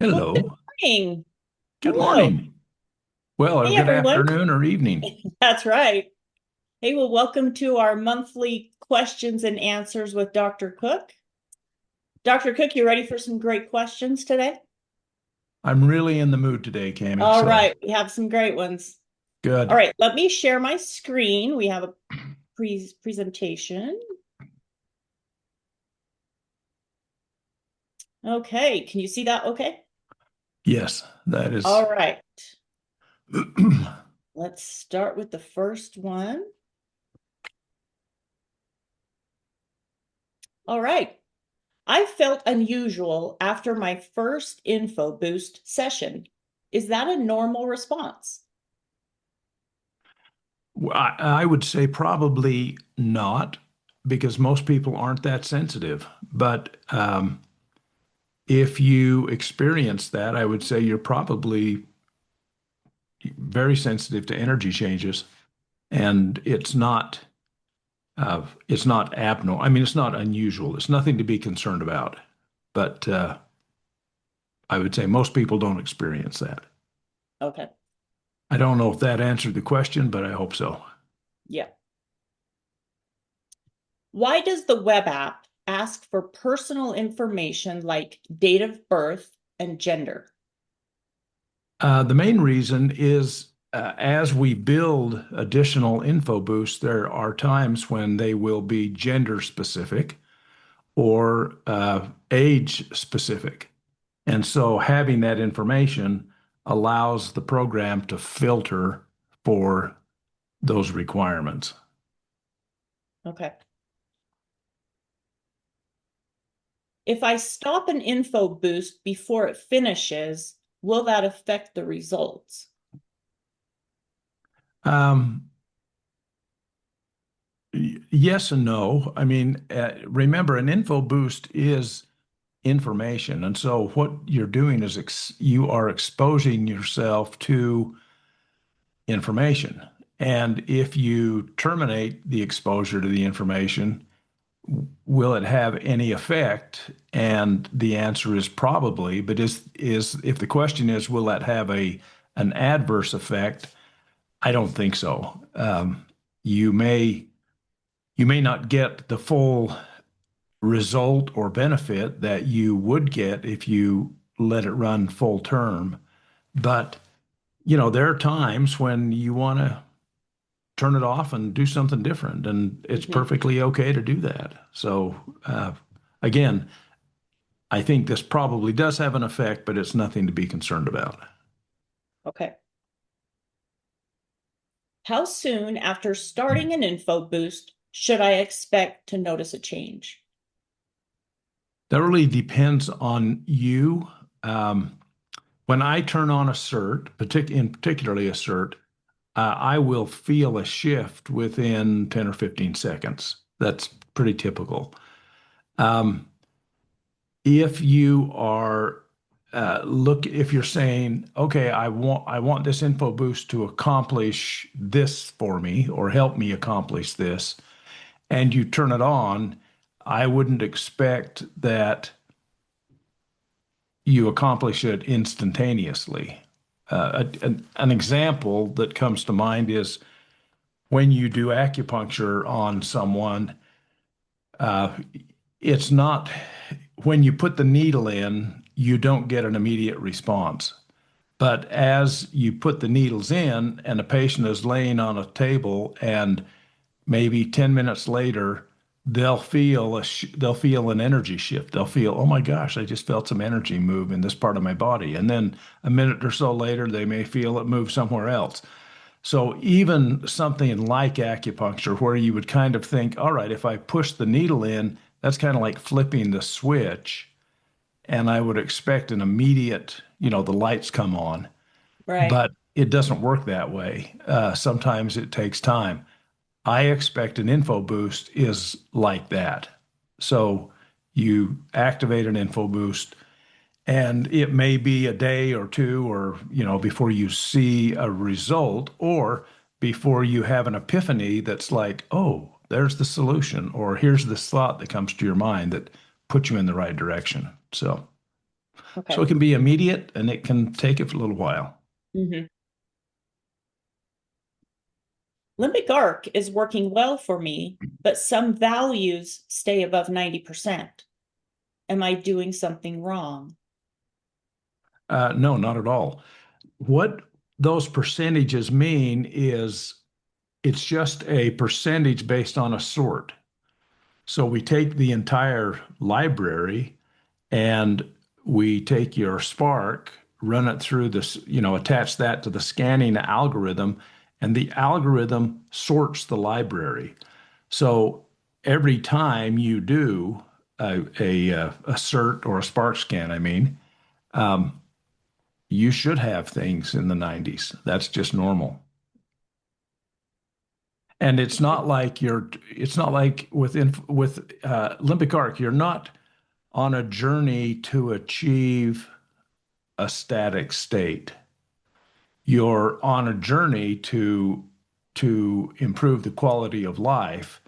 Well, good Hello. morning. Good Hello. morning. Well, or Hey, good everyone. afternoon or evening. That's right. Hey, well, welcome to our monthly questions and answers with Dr. Cook. Dr. Cook, you ready for some great questions today? I'm really in the mood today, Cami, All so right, we have some great ones. All good. right, let me share my screen. We have a presentation. Okay, can you see that? Okay. Yes, that is. All right, let's start with the first one. All right. I felt unusual after my first InfoBoost session. Is that a normal response? I would say probably not because most people aren't that sensitive. But if you experience that, I would say you're probably very sensitive to energy changes, and it's not abnormal. I mean, it's not unusual. It's nothing to be concerned about. But I would say most people don't experience that. Okay. I don't know if that answered the question, but I hope so. Yeah. Why does the web app ask for personal information like date of birth and gender? The main reason is as we build additional info boosts, there are times when they will be gender specific or age specific. And so having that information allows the program to filter for those requirements. Okay. If I stop an info boost before it finishes, will that affect the results? Um, yes and no. I mean, remember, an info boost is information. And so what you're doing is you are exposing yourself to information. And if you terminate the exposure to the information, will it have any effect? And the answer is probably, but is if the question is, will that have an adverse effect? I don't think so. You may you may not get the full result or benefit that you would get if you let it run full term. But, there are times when you want to turn it off and do something different, and it's Mhm. perfectly okay to do that. So, again, I think this probably does have an effect, but it's nothing to be concerned about. Okay. How soon after starting an info boost should I expect to notice a change? That really depends on you. Um, when I turn on a in particularly a CERT, I will feel a shift within 10 or 15 seconds. That's pretty typical. Um, if you are if you're saying, okay, I want this info boost to accomplish this for me or help me accomplish this, and you turn it on, I wouldn't expect that you accomplish it instantaneously. An example that comes to mind is when you do acupuncture on someone, uh, it's not when you put the needle in, you don't get an immediate response. But as you put the needles in and a patient is laying on a table and maybe 10 minutes later, they'll feel an energy shift. They'll feel, oh my gosh, I just felt some energy move in this part of my body. And then a minute or so later, they may feel it move somewhere else. So even something like acupuncture, where you would kind of think, all right, if I push the needle in, that's kind of like flipping the switch, and I would expect an immediate, the lights come on, Right. but it doesn't work that way. Sometimes it takes time. I expect an info boost is like that. So you activate an info boost, and it may be a day or two, or, before you see a result, or before you have an epiphany that's like, oh, there's the solution, or here's this thought that comes to your mind that puts you in the right direction. So, Okay. So it can be immediate and it can take it for a little while. Hmm. Limbic Arc is working well for me, but some values stay above 90%. Am I doing something wrong? No, not at all. What those percentages mean is it's just a percentage based on a sort. So we take the entire library and we take your Spark, run it through this, attach that to the scanning algorithm, and the algorithm sorts the library. So every time you do a CERT or a SparkScan, I mean, you should have things in the 90s. That's just normal. And it's not like with Limbic Arc, you're not on a journey to achieve a static state. You're on a journey to improve the quality of life,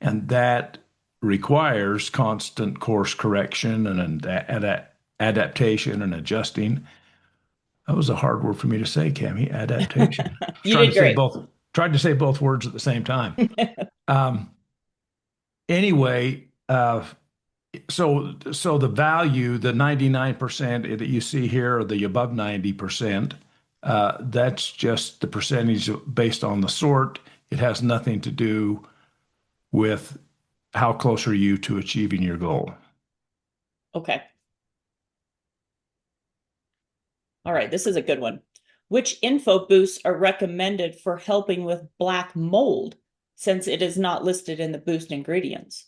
and that requires constant course correction and adaptation and adjusting. That was a hard word for me to say, Cami. Adaptation. I was You trying did to say great. both. Tried to say both words at the same time. Um, anyway, so the value, the 99% that you see here, or the above 90%, that's just the percentage based on the sort. It has nothing to do with how close are you to achieving your goal. Okay. All right, this is a good one. Which info boosts are recommended for helping with black mold since it is not listed in the boost ingredients?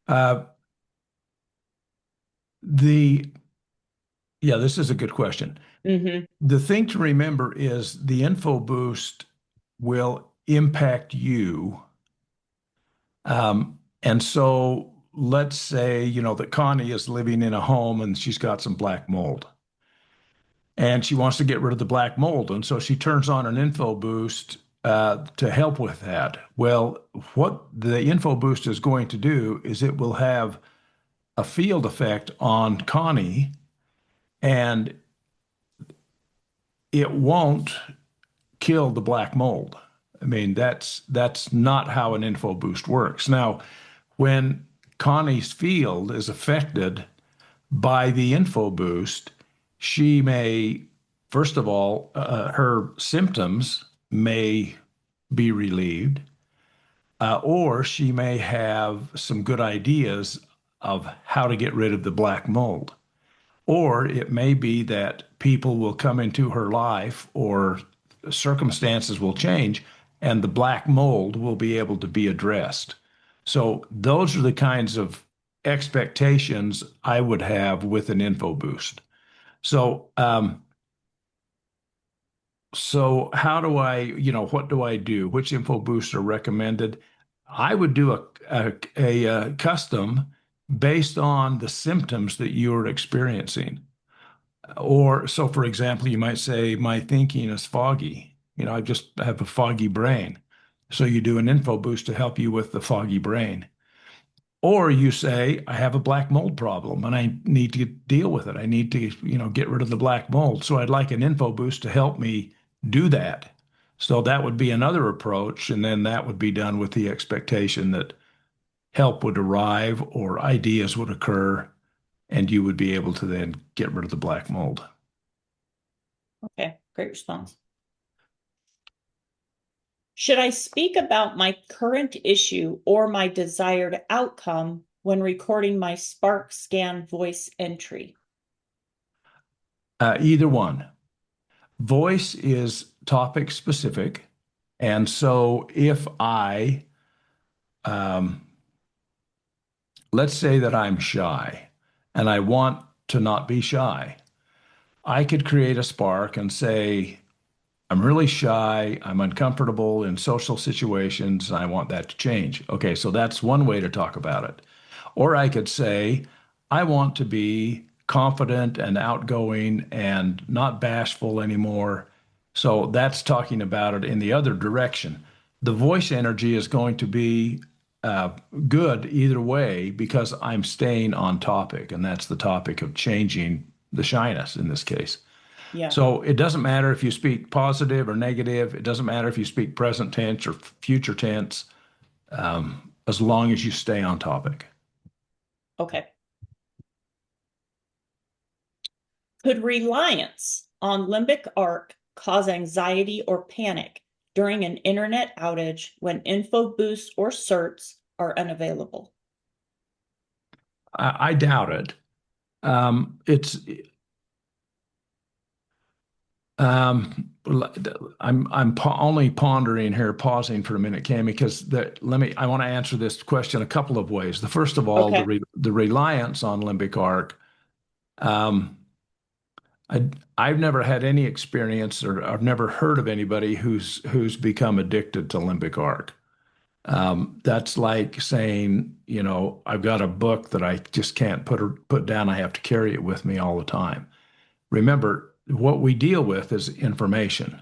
Uh, the yeah, this is a good question. Mm-hmm. The thing to remember is the info boost will impact you. And so let's say, that Connie is living in a home and she's got some black mold and she wants to get rid of the black mold. And so she turns on an info boost to help with that. Well, what the info boost is going to do is it will have a field effect on Connie and it won't kill the black mold. I mean, that's not how an info boost works. Now, when Connie's field is affected by the info boost, she may, first of all, her symptoms may be relieved, or she may have some good ideas of how to get rid of the black mold. Or it may be that people will come into her life or circumstances will change and the black mold will be able to be addressed. So those are the kinds of expectations I would have with an info boost. So, so how do what do I do? Which info boosts are recommended? I would do a custom based on the symptoms that you're experiencing. Or so, for example, you might say, my thinking is foggy. I just have a foggy brain. So you do an info boost to help you with the foggy brain. Or you say, I have a black mold problem and I need to deal with it. I need to, get rid of the black mold. So I'd like an info boost to help me do that. So that would be another approach. And then that would be done with the expectation that help would arrive or ideas would occur and you would be able to then get rid of the black mold. Okay, great response. Should I speak about my current issue or my desired outcome when recording my SparkScan voice entry? Either one. Voice is topic specific. And so if um, let's say that I'm shy and I want to not be shy, I could create a Spark and say, I'm really shy, I'm uncomfortable in social situations, and I want that to change. Okay, so that's one way to talk about it. Or I could say, I want to be confident and outgoing and not bashful anymore. So that's talking about it in the other direction. The voice energy is going to be uh, good either way because I'm staying on topic, and that's the topic of changing the shyness in this case. Yeah. So it doesn't matter if you speak positive or negative. It doesn't matter if you speak present tense or future tense, as long as you stay on topic. Okay. Could reliance on Limbic Arc cause anxiety or panic during an internet outage when InfoBoost or CERTs are unavailable? I doubt it. It's only pondering here, pausing for a minute, Cami, because I want to answer this question a couple of ways. The first of all, Okay. the reliance on Limbic Arc. Um, I've never had any experience, or I've never heard of anybody who's become addicted to Limbic Arc. That's like saying, I've got a book that I just can't put down. I have to carry it with me all the time. Remember, what we deal with is information.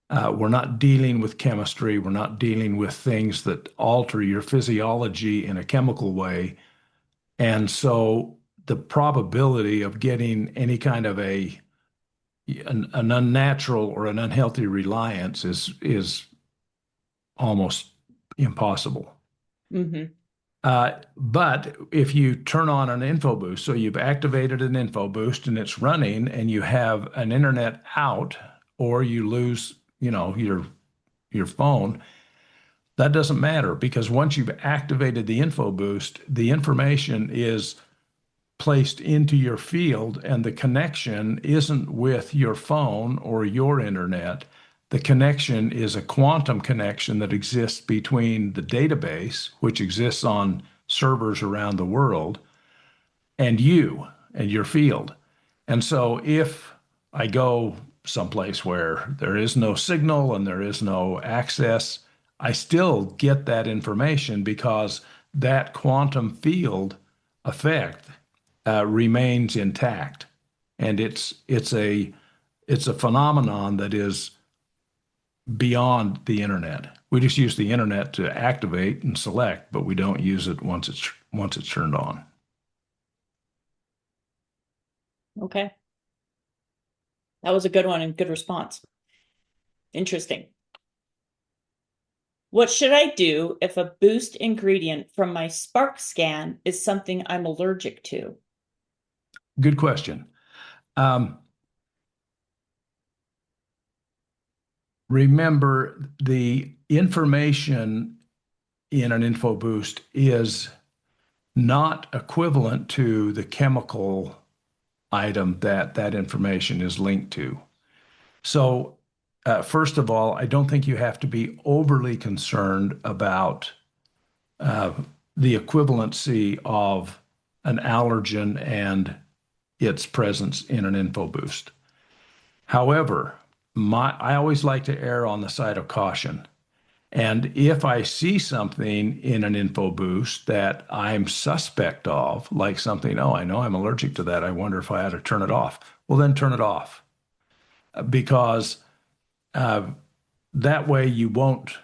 We're not dealing with chemistry. We're not dealing with things that alter your physiology in a chemical way. And so the probability of getting any kind of an unnatural or an unhealthy reliance is almost impossible. Mm-hmm. But if you turn on an InfoBoost, so you've activated an InfoBoost and it's running, and you have an internet out, or you lose, your phone, that doesn't matter because once you've activated the InfoBoost, the information is placed into your field, and the connection isn't with your phone or your internet. The connection is a quantum connection that exists between the database, which exists on servers around the world, and you and your field. And so if I go someplace where there is no signal and there is no access, I still get that information because that quantum field effect remains intact, and it's a phenomenon that is beyond the internet. We just use the internet to activate and select, but we don't use it once it's turned on. Okay. That was a good one and good response. Interesting. What should I do if a boost ingredient from my SparkScan is something I'm allergic to? Good question. Remember, the information in an InfoBoost is not equivalent to the chemical item that information is linked to. So, first of all, I don't think you have to be overly concerned about uh, the equivalency of an allergen and its presence in an InfoBoost. However, I always like to err on the side of caution. And if I see something in an InfoBoost that I'm suspect of, like something, oh, I know I'm allergic to that. I wonder if I ought to turn it off. Well, then turn it off because uh, that way you won't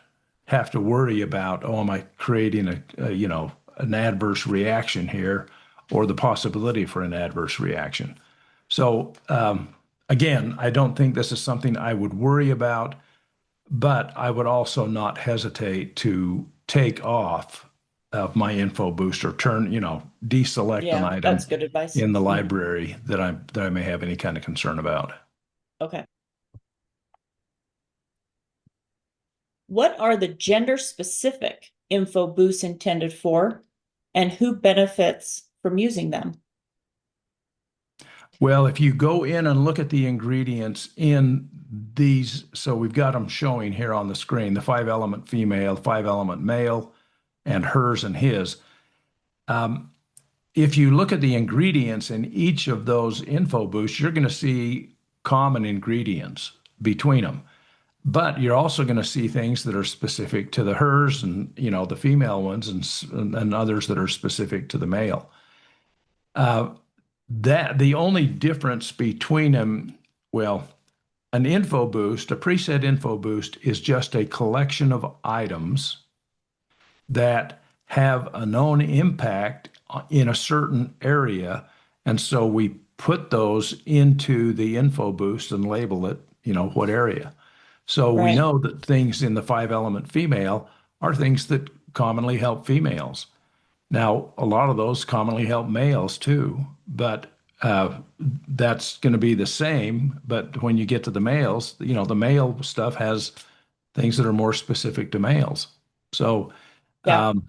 have to worry about, oh, am I creating an adverse reaction here, or the possibility for an adverse reaction. So again, I don't think this is something I would worry about, but I would also not hesitate to take off of my InfoBoost or deselect an Yeah, item that's good advice. in the Mhm. library that I may have any kind of concern about. Okay. What are the gender specific info boosts intended for, and who benefits from using them? Well, if you go in and look at the ingredients in these, so we've got them showing here on the screen, the 5-element female, 5-element male, and hers and his. If you look at the ingredients in each of those info boosts, you're going to see common ingredients between them. But you're also going to see things that are specific to the hers and, the female ones, and others that are specific to the male. That the only difference between them, well, an info boost, a preset info boost, is just a collection of items that have a known impact in a certain area. And so we put those into the InfoBoost and label it, what area. So we Right. know that things in the five element female are things that commonly help females. Now, a lot of those commonly help males too, but that's going to be the same. But when you get to the males, the male stuff has things that are more specific to males. So Yeah. um,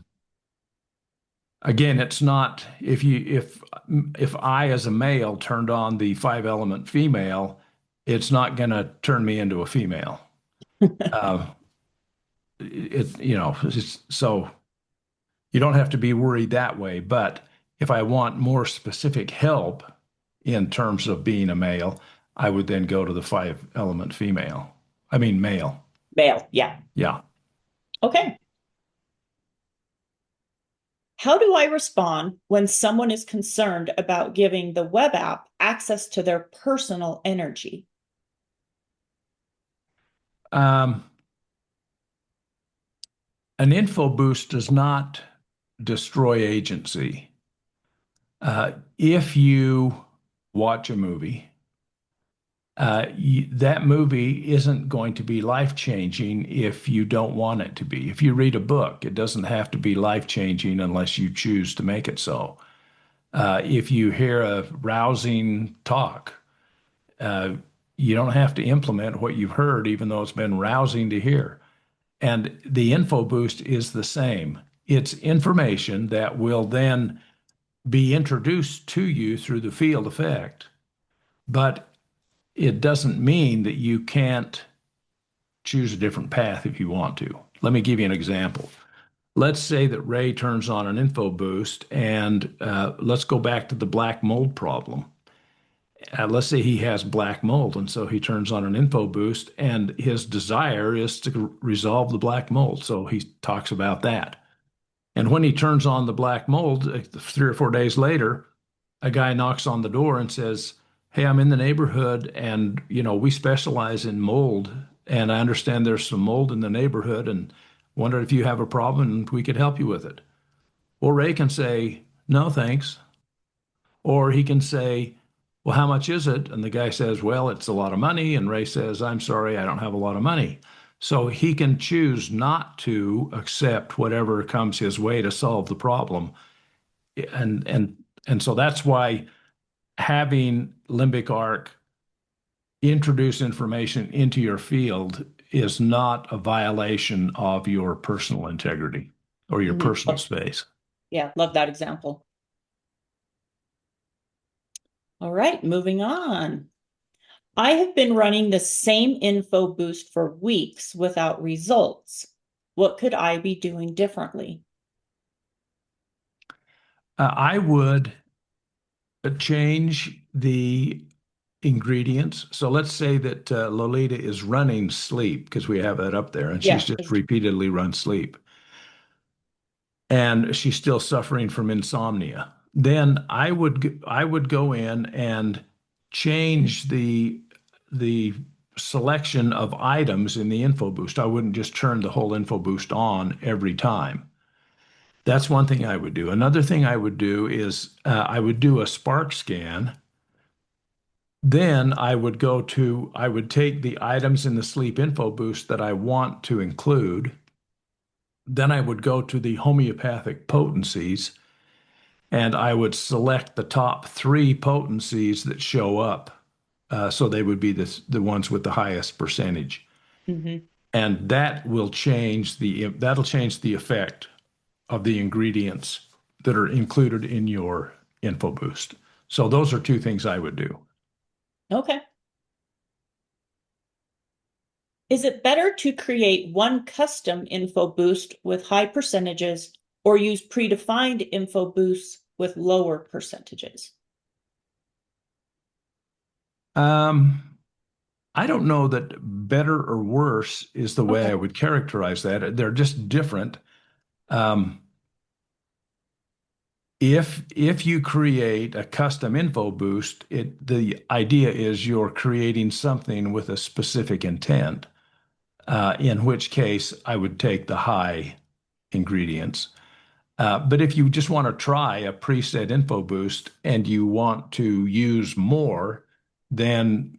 again, it's not if I as a male turned on the five element female, it's not going to turn me into a female. Uh, so you don't have to be worried that way. But if I want more specific help in terms of being a male, I would then go to the five element female. I mean, male. Male. Yeah. Yeah. Okay. How do I respond when someone is concerned about giving the web app access to their personal energy? Um, an info boost does not destroy agency. If you watch a movie, that movie isn't going to be life-changing if you don't want it to be. If you read a book, it doesn't have to be life-changing unless you choose to make it so. If you hear a rousing talk, uh, you don't have to implement what you've heard, even though it's been rousing to hear. And the info boost is the same. It's information that will then be introduced to you through the field effect, but it doesn't mean that you can't choose a different path if you want to. Let me give you an example. Let's say that Ray turns on an info boost, and let's go back to the black mold problem. Let's say he has black mold, and so he turns on an info boost, and his desire is to resolve the black mold. So he talks about that. And when he turns on the black mold, 3 or 4 days later, a guy knocks on the door and says, "Hey, I'm in the neighborhood, and we specialize in mold, and I understand there's some mold in the neighborhood, and wondered if you have a problem and we could help you with it." Well, Ray can say, "No, thanks," or he can say, "Well, how much is it?" And the guy says, "Well, it's a lot of money," and Ray says, "I'm sorry, I don't have a lot of money." So he can choose not to accept whatever comes his way to solve the problem, and so that's why having Limbic Arc introduce information into your field is not a violation of your personal integrity or your Mhm. personal space. Yeah, love that example. All right, moving on. I have been running the same info boost for weeks without results. What could I be doing differently? I would change the ingredients. So let's say that Lolita is running sleep because we have that up there, and she's Yeah. just repeatedly run sleep, and she's still suffering from insomnia. Then I would go in and change the selection of items in the info boost. I wouldn't just turn the whole info boost on every time. That's one thing I would do. Another thing I would do is I would do a spark scan. Then I would take the items in the sleep info boost that I want to include. Then I would go to the homeopathic potencies and I would select the top three potencies that show up. So they would be the ones with the highest percentage. Hmm. And that'll change the effect of the ingredients that are included in your info boost. So those are two things I would do. Okay. Is it better to create one custom info boost with high percentages or use predefined info boosts with lower percentages? Um, I don't know that better or worse is the way I Okay. would characterize that. They're just different. Um, if you create a custom info boost, the idea is you're creating something with a specific intent. In which case I would take the high ingredients. But if you just want to try a preset info boost and you want to use more, then,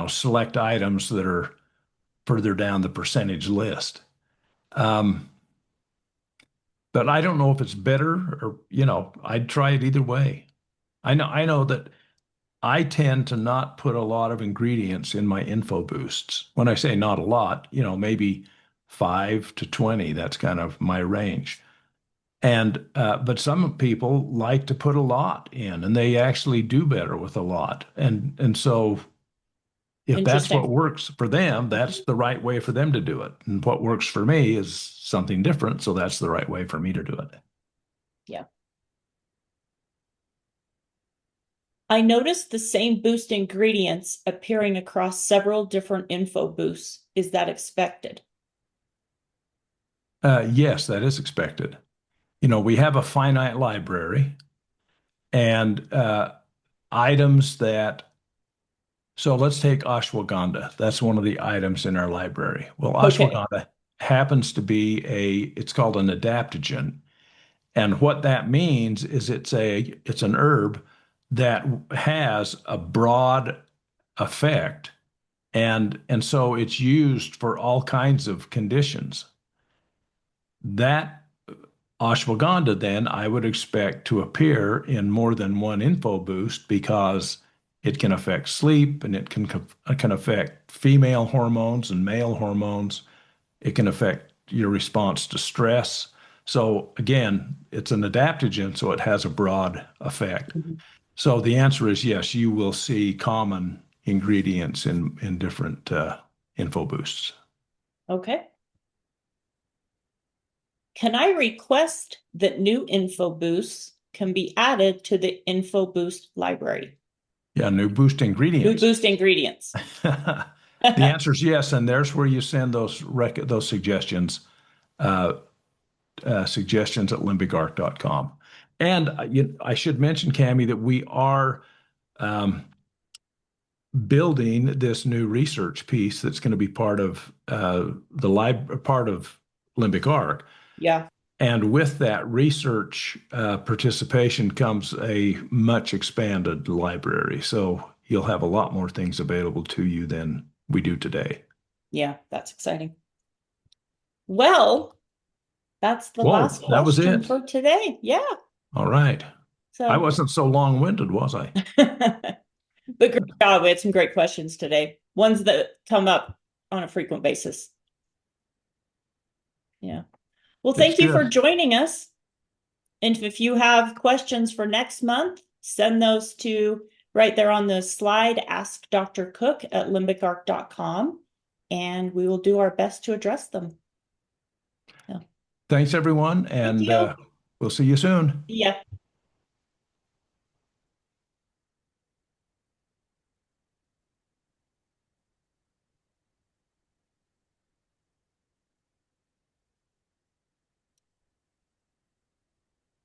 select items that are further down the percentage list. Um, but I don't know if it's better or, I'd try it either way. I know that I tend to not put a lot of ingredients in my info boosts. When I say not a lot, maybe 5 to 20, that's kind of my range. And but some people like to put a lot in, and they actually do better with a lot. And so if that's what Interesting. works for them, Mhm. that's the right way for them to do it. And what works for me is something different, so that's the right way for me to do it. Yeah. I noticed the same boost ingredients appearing across several different info boosts. Is that expected? Yes, that is expected. We have a finite library and items that. So let's take ashwagandha. That's one of the items in our library. Well, Okay. ashwagandha happens to be it's called an adaptogen. And what that means is it's an herb that has a broad effect. And so it's used for all kinds of conditions. That ashwagandha, then I would expect to appear in more than one info boost because it can affect sleep and it can affect female hormones and male hormones. It can affect your response to stress. So again, it's an adaptogen, so it has a broad effect. Mhm. So the answer is yes, you will see common ingredients in different info boosts. Okay. Can I request that new info boosts can be added to the info boost library? Yeah, new boost New ingredients. boost ingredients. The answer is yes, and there's where you send those uh, suggestions at limbicarc.com. And I should mention, Cami, that we are um, building this new research piece that's going to be part of part of Limbic Arc. Yeah. And with that research participation comes a much expanded library. So you'll have a lot more things available to you than we do today. Yeah, that's exciting. Well, that's the Whoa, last that was question it. for today. Yeah. All right. I So, wasn't so long-winded, was I? but great job. We had some great questions today, ones that come up on a frequent basis. Yeah. Well, It's thank you for good. joining us. And if you have questions for next month, send those to right there on the slide, Ask Dr. Cook at limbicarc.com, and we will do our best to address them. So, Thanks, everyone, thank and you. we'll see you soon. Yeah.